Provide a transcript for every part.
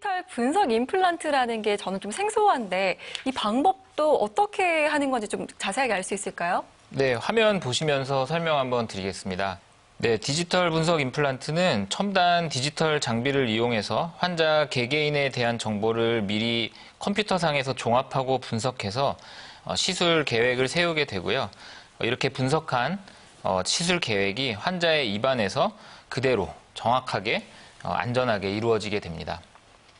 디지털 분석 임플란트라는 게 저는 좀 생소한데 이 방법도 어떻게 하는 건지 좀 자세하게 알 수 있을까요? 네, 화면 보시면서 설명 한번 드리겠습니다. 네, 디지털 분석 임플란트는 첨단 디지털 장비를 이용해서 환자 개개인에 대한 정보를 미리 컴퓨터상에서 종합하고 분석해서 시술 계획을 세우게 되고요. 이렇게 분석한 시술 계획이 환자의 입안에서 그대로 정확하게 안전하게 이루어지게 됩니다.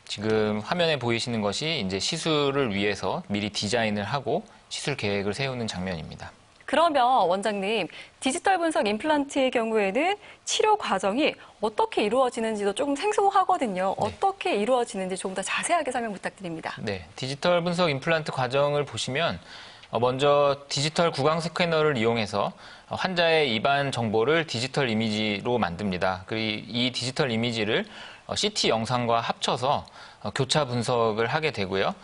지금 화면에 보이시는 것이 이제 시술을 위해서 미리 디자인을 하고 시술 계획을 세우는 장면입니다. 그러면 원장님, 디지털 분석 임플란트의 경우에는 치료 과정이 어떻게 이루어지는지도 조금 생소하거든요. 네. 어떻게 이루어지는지 조금 더 자세하게 설명 부탁드립니다. 네, 디지털 분석 임플란트 과정을 보시면 먼저 디지털 구강 스캐너를 이용해서 환자의 입안 정보를 디지털 이미지로 만듭니다. 그리고 이 디지털 이미지를 CT 영상과 합쳐서 교차 분석을 하게 되고요.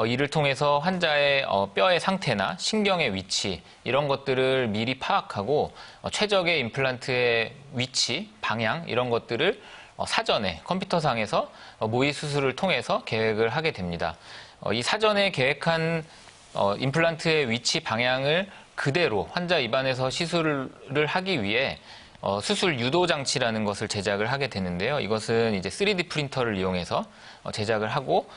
이를 통해서 환자의 뼈의 상태나 신경의 위치 이런 것들을 미리 파악하고 최적의 임플란트의 위치, 방향 이런 것들을 사전에 컴퓨터상에서 모의 수술을 통해서 계획을 하게 됩니다. 이 사전에 계획한 임플란트의 위치, 방향을 그대로 환자 입안에서 시술을 하기 위해 수술 유도 장치라는 것을 제작을 하게 되는데요. 이것은 이제 3D 프린터를 이용해서 제작을 하고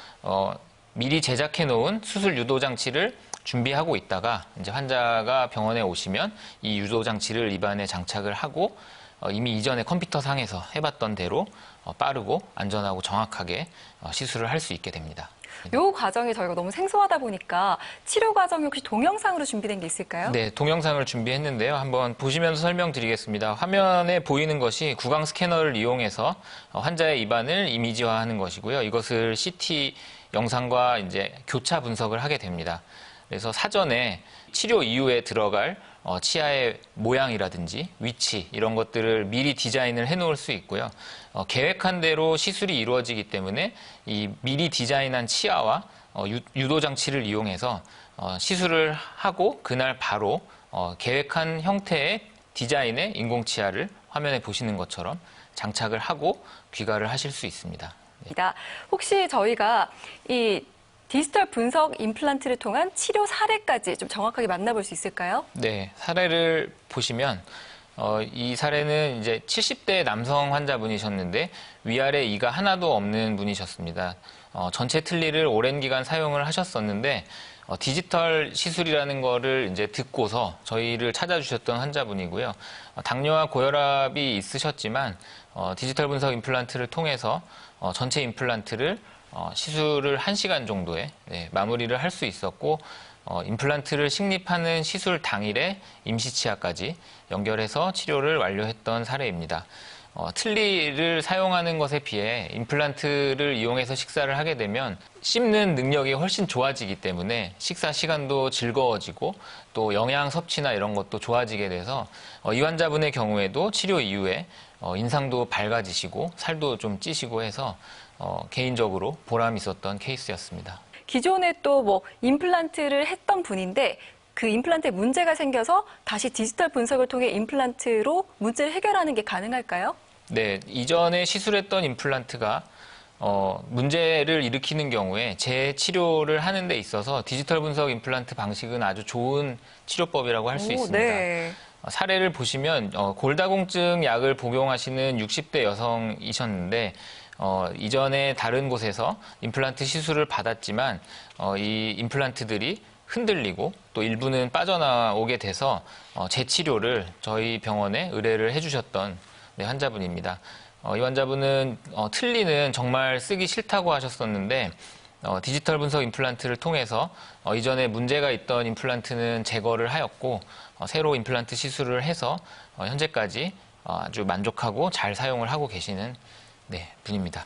미리 제작해 놓은 수술 유도 장치를 준비하고 있다가 이제 환자가 병원에 오시면 이 유도 장치를 입안에 장착을 하고 이미 이전에 컴퓨터상에서 해봤던 대로 빠르고 안전하고 정확하게 시술을 할 수 있게 됩니다. 이 과정이 저희가 너무 생소하다 보니까 치료 과정이 혹시 동영상으로 준비된 게 있을까요? 네, 동영상을 준비했는데요. 한번 보시면서 설명드리겠습니다. 화면에 보이는 것이 구강 스캐너를 이용해서 환자의 입안을 이미지화하는 것이고요. 이것을 CT 영상과 이제 교차 분석을 하게 됩니다. 그래서 사전에 치료 이후에 들어갈 치아의 모양이라든지 위치 이런 것들을 미리 디자인을 해놓을 수 있고요. 계획한 대로 시술이 이루어지기 때문에 이 미리 디자인한 치아와 유도 장치를 이용해서 시술을 하고 그날 바로 계획한 형태의 디자인의 인공치아를 화면에 보시는 것처럼 장착을 하고 귀가를 하실 수 있습니다. 혹시 저희가 이 디지털 분석 임플란트를 통한 치료 사례까지 좀 정확하게 만나볼 수 있을까요? 네, 사례를 보시면 이 사례는 이제 70대 남성 환자분이셨는데 위아래 이가 하나도 없는 분이셨습니다. 전체 틀니를 오랜 기간 사용을 하셨었는데 디지털 시술이라는 거를 이제 듣고서 저희를 찾아주셨던 환자분이고요. 당뇨와 고혈압이 있으셨지만 디지털 분석 임플란트를 통해서 전체 임플란트를 시술을 1시간 정도에 마무리를 할 수 있었고 임플란트를 식립하는 시술 당일에 임시치아까지 연결해서 치료를 완료했던 사례입니다. 틀니를 사용하는 것에 비해 임플란트를 이용해서 식사를 하게 되면 씹는 능력이 훨씬 좋아지기 때문에 식사 시간도 즐거워지고 또 영양 섭취나 이런 것도 좋아지게 돼서 이 환자분의 경우에도 치료 이후에 인상도 밝아지시고 살도 좀 찌시고 해서 개인적으로 보람 있었던 케이스였습니다. 기존에 또 뭐 임플란트를 했던 분인데 그 임플란트에 문제가 생겨서 다시 디지털 분석을 통해 임플란트로 문제를 해결하는 게 가능할까요? 네, 이전에 시술했던 임플란트가 문제를 일으키는 경우에 재치료를 하는 데 있어서 디지털 분석 임플란트 방식은 아주 좋은 치료법이라고 할 수 있습니다. 네. 사례를 보시면 골다공증 약을 복용하시는 60대 여성이셨는데 이전에 다른 곳에서 임플란트 시술을 받았지만 이 임플란트들이 흔들리고 또 일부는 빠져나오게 돼서 재치료를 저희 병원에 의뢰를 해주셨던 환자분입니다. 이 환자분은 틀니는 정말 쓰기 싫다고 하셨었는데 디지털 분석 임플란트를 통해서 이전에 문제가 있던 임플란트는 제거를 하였고 새로 임플란트 시술을 해서 현재까지 아주 만족하고 잘 사용을 하고 계시는 분입니다.